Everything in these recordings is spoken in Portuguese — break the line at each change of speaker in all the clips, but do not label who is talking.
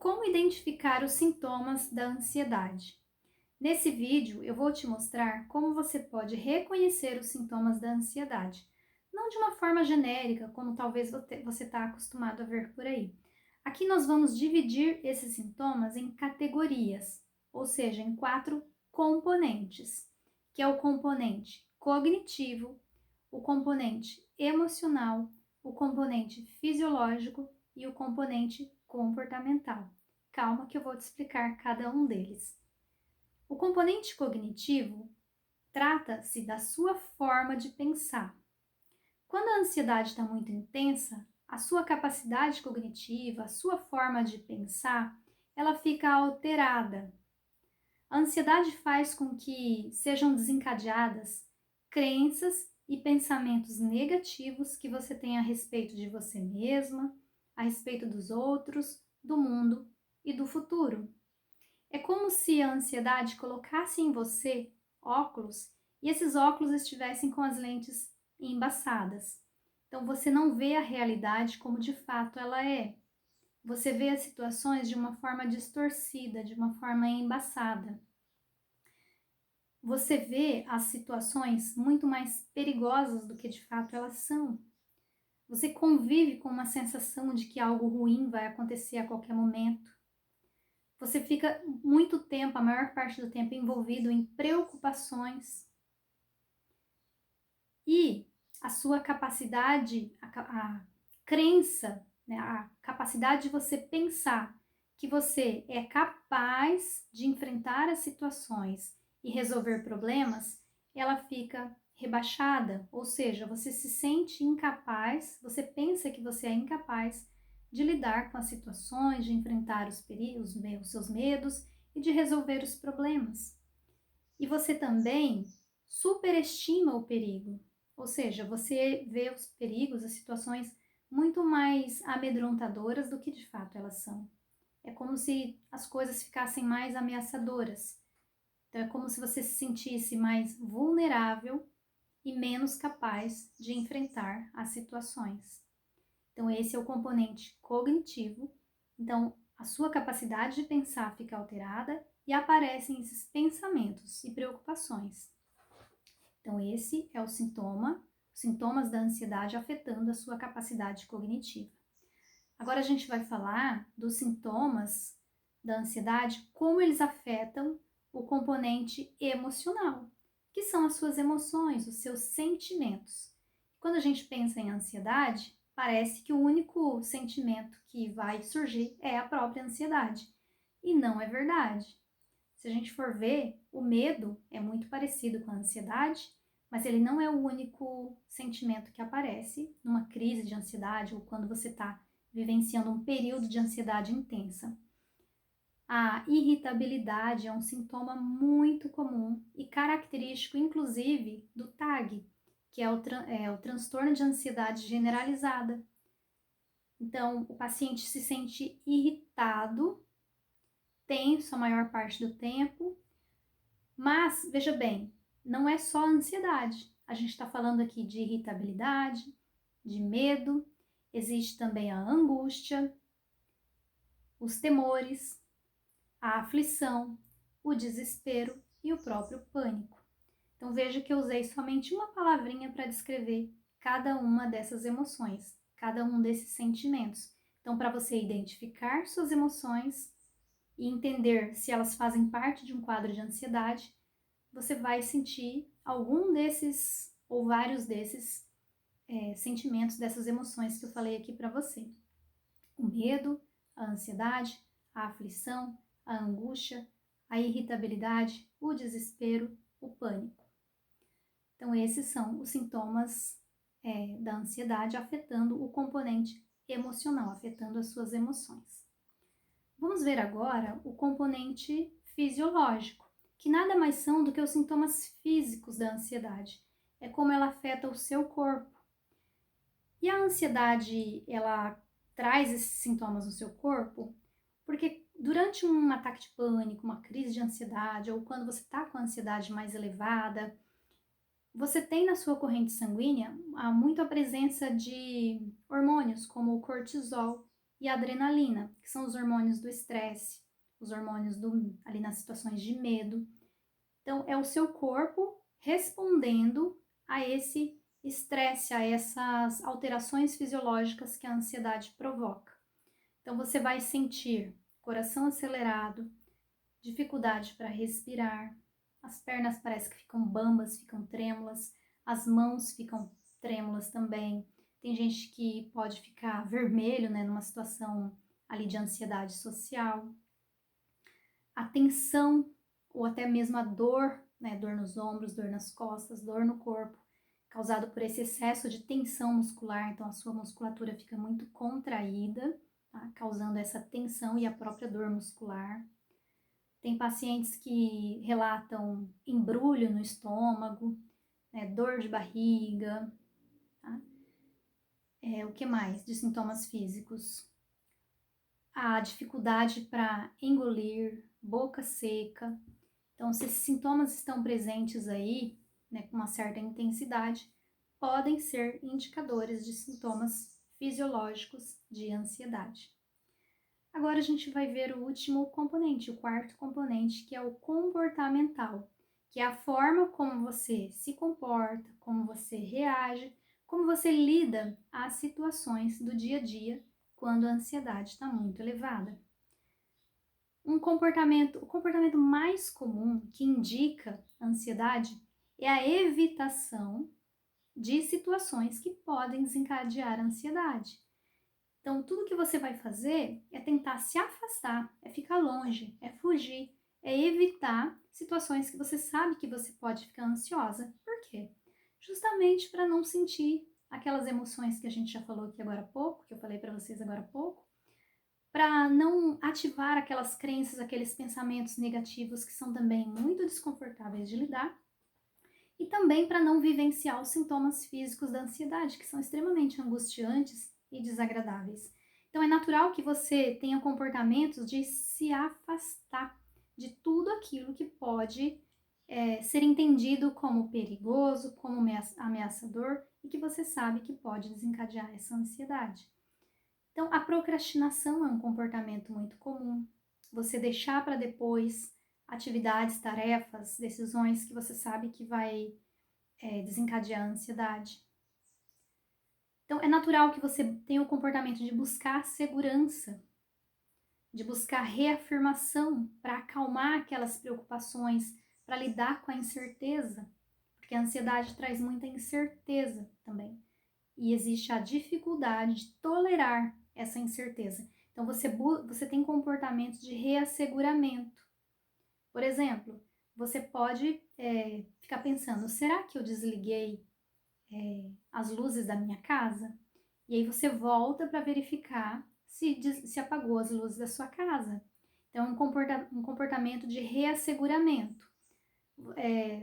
Como identificar os sintomas da ansiedade? Nesse vídeo, eu vou te mostrar como você pode reconhecer os sintomas da ansiedade, não de uma forma genérica, como talvez você está acostumado a ver por aí. Aqui nós vamos dividir esses sintomas em categorias, ou seja, em 4 componentes, que é o componente cognitivo, o componente emocional, o componente fisiológico e o componente comportamental. Calma que eu vou te explicar cada um deles. O componente cognitivo trata-se da sua forma de pensar. Quando a ansiedade está muito intensa, a sua capacidade cognitiva, a sua forma de pensar, ela fica alterada. A ansiedade faz com que sejam desencadeadas crenças e pensamentos negativos que você tem a respeito de você mesma, a respeito dos outros, do mundo e do futuro. É como se a ansiedade colocasse em você óculos e esses óculos estivessem com as lentes embaçadas. Então você não vê a realidade como de fato ela é. Você vê as situações de uma forma distorcida, de uma forma embaçada. Você vê as situações muito mais perigosas do que de fato elas são. Você convive com uma sensação de que algo ruim vai acontecer a qualquer momento. Você fica muito tempo, a maior parte do tempo, envolvido em preocupações. E a sua capacidade, a crença, né, a capacidade de você pensar que você é capaz de enfrentar as situações e resolver problemas, ela fica rebaixada, ou seja, você se sente incapaz, você pensa que você é incapaz de lidar com as situações, de enfrentar os perigos, os seus medos e de resolver os problemas. E você também superestima o perigo, ou seja, você vê os perigos, as situações muito mais amedrontadoras do que de fato elas são. É como se as coisas ficassem mais ameaçadoras. Então é como se você se sentisse mais vulnerável e menos capaz de enfrentar as situações. Então esse é o componente cognitivo. Então a sua capacidade de pensar fica alterada e aparecem esses pensamentos e preocupações. Então esse é o sintoma, os sintomas da ansiedade afetando a sua capacidade cognitiva. Agora a gente vai falar dos sintomas da ansiedade, como eles afetam o componente emocional, que são as suas emoções, os seus sentimentos. Quando a gente pensa em ansiedade, parece que o único sentimento que vai surgir é a própria ansiedade. E não é verdade. Se a gente for ver, o medo é muito parecido com a ansiedade, mas ele não é o único sentimento que aparece numa crise de ansiedade ou quando você está vivenciando um período de ansiedade intensa. A irritabilidade é um sintoma muito comum e característico, inclusive, do TAG, que é o transtorno de ansiedade generalizada. Então, o paciente se sente irritado, tenso a maior parte do tempo, mas, veja bem, não é só a ansiedade. A gente está falando aqui de irritabilidade, de medo, existe também a angústia, os temores, a aflição, o desespero e o próprio pânico. Então veja que eu usei somente uma palavrinha para descrever cada uma dessas emoções, cada um desses sentimentos. Então, para você identificar suas emoções e entender se elas fazem parte de um quadro de ansiedade, você vai sentir algum desses ou vários desses sentimentos, dessas emoções que eu falei aqui para você. O medo, a ansiedade, a aflição, a angústia, a irritabilidade, o desespero, o pânico. Então, esses são os sintomas da ansiedade afetando o componente emocional, afetando as suas emoções. Vamos ver agora o componente fisiológico, que nada mais são do que os sintomas físicos da ansiedade. É como ela afeta o seu corpo. E a ansiedade, ela traz esses sintomas no seu corpo porque durante um ataque de pânico, uma crise de ansiedade, ou quando você está com a ansiedade mais elevada, você tem na sua corrente sanguínea muito a presença de hormônios, como o cortisol e a adrenalina, que são os hormônios do estresse, os hormônios ali nas situações de medo. Então, é o seu corpo respondendo a esse estresse, a essas alterações fisiológicas que a ansiedade provoca. Então, você vai sentir coração acelerado, dificuldade para respirar, as pernas parecem que ficam bambas, ficam trêmulas, as mãos ficam trêmulas também. Tem gente que pode ficar vermelho, né, numa situação ali de ansiedade social. A tensão ou até mesmo a dor, né, dor nos ombros, dor nas costas, dor no corpo, causado por esse excesso de tensão muscular. Então a sua musculatura fica muito contraída, tá, causando essa tensão e a própria dor muscular. Tem pacientes que relatam embrulho no estômago, né, dor de barriga, tá? O que mais de sintomas físicos? A dificuldade para engolir, boca seca. Então, se esses sintomas estão presentes aí, né, com uma certa intensidade, podem ser indicadores de sintomas fisiológicos de ansiedade. Agora a gente vai ver o último componente, o quarto componente, que é o comportamental, que é a forma como você se comporta, como você reage, como você lida às situações do dia a dia quando a ansiedade está muito elevada. O comportamento mais comum que indica ansiedade é a evitação de situações que podem desencadear a ansiedade. Então, tudo que você vai fazer é tentar se afastar, é ficar longe, é fugir, é evitar situações que você sabe que você pode ficar ansiosa. Por quê? Justamente para não sentir aquelas emoções que a gente já falou aqui agora há pouco, que eu falei para vocês agora há pouco, para não ativar aquelas crenças, aqueles pensamentos negativos que são também muito desconfortáveis de lidar, e também para não vivenciar os sintomas físicos da ansiedade, que são extremamente angustiantes e desagradáveis. Então é natural que você tenha comportamentos de se afastar de tudo aquilo que pode ser entendido como perigoso, como ameaçador e que você sabe que pode desencadear essa ansiedade. Então, a procrastinação é um comportamento muito comum. Você deixar para depois atividades, tarefas, decisões que você sabe que vai desencadear a ansiedade. Então, é natural que você tenha o comportamento de buscar segurança, de buscar reafirmação para acalmar aquelas preocupações, para lidar com a incerteza, porque a ansiedade traz muita incerteza também. E existe a dificuldade de tolerar essa incerteza. Então, você tem comportamentos de reasseguramento. Por exemplo, você pode ficar pensando, será que eu desliguei as luzes da minha casa? E aí você volta para verificar se apagou as luzes da sua casa. Então, um comportamento de reasseguramento.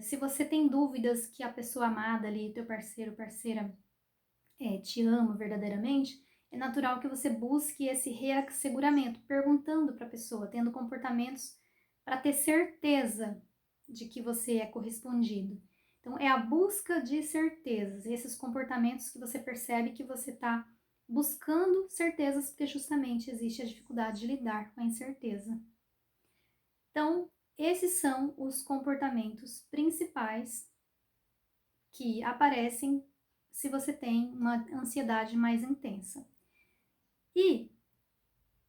Se você tem dúvidas que a pessoa amada ali, teu parceiro, parceira, te ama verdadeiramente, é natural que você busque esse reasseguramento, perguntando para a pessoa, tendo comportamentos para ter certeza de que você é correspondido. Então, é a busca de certezas, esses comportamentos que você percebe que você está buscando certezas, porque justamente existe a dificuldade de lidar com a incerteza. Então, esses são os comportamentos principais que aparecem se você tem uma ansiedade mais intensa. E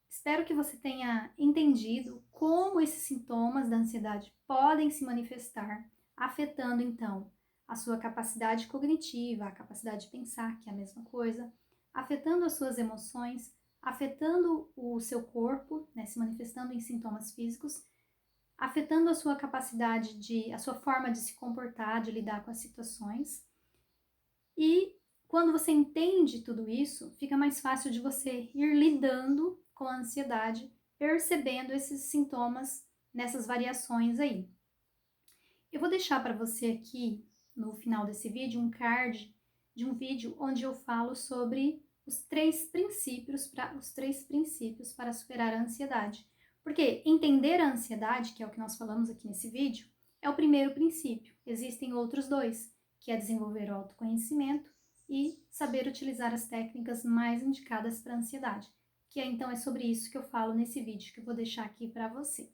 espero que você tenha entendido como esses sintomas da ansiedade podem se manifestar, afetando então a sua capacidade cognitiva, a capacidade de pensar, que é a mesma coisa, afetando as suas emoções, afetando o seu corpo, né, se manifestando em sintomas físicos, afetando a sua capacidade a sua forma de se comportar, de lidar com as situações. E quando você entende tudo isso, fica mais fácil de você ir lidando com a ansiedade, percebendo esses sintomas nessas variações aí. Eu vou deixar para você aqui, no final desse vídeo, um card de um vídeo onde eu falo sobre os três princípios para superar a ansiedade. Porque entender a ansiedade, que é o que nós falamos aqui nesse vídeo, é o primeiro princípio. Existem outros dois, que é desenvolver o autoconhecimento e saber utilizar as técnicas mais indicadas para a ansiedade. que então é sobre isso que eu falo nesse vídeo que eu vou deixar aqui para você.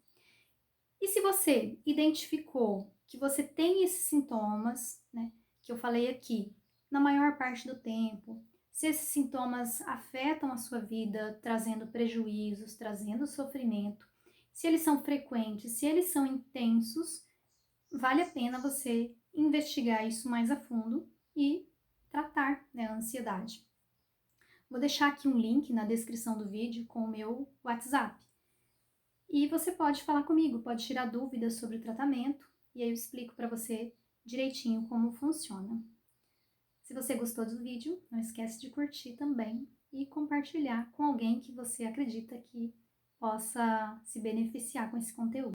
E se você identificou que você tem esses sintomas, né, que eu falei aqui, na maior parte do tempo, se esses sintomas afetam a sua vida, trazendo prejuízos, trazendo sofrimento, se eles são frequentes, se eles são intensos, vale a pena você investigar isso mais a fundo e tratar, né, a ansiedade. Vou deixar aqui um link na descrição do vídeo com o meu WhatsApp. E você pode falar comigo, pode tirar dúvidas sobre o tratamento e aí eu explico para você direitinho como funciona. Se você gostou do vídeo, não esquece de curtir também e compartilhar com alguém que você acredita que possa se beneficiar com esse conteúdo.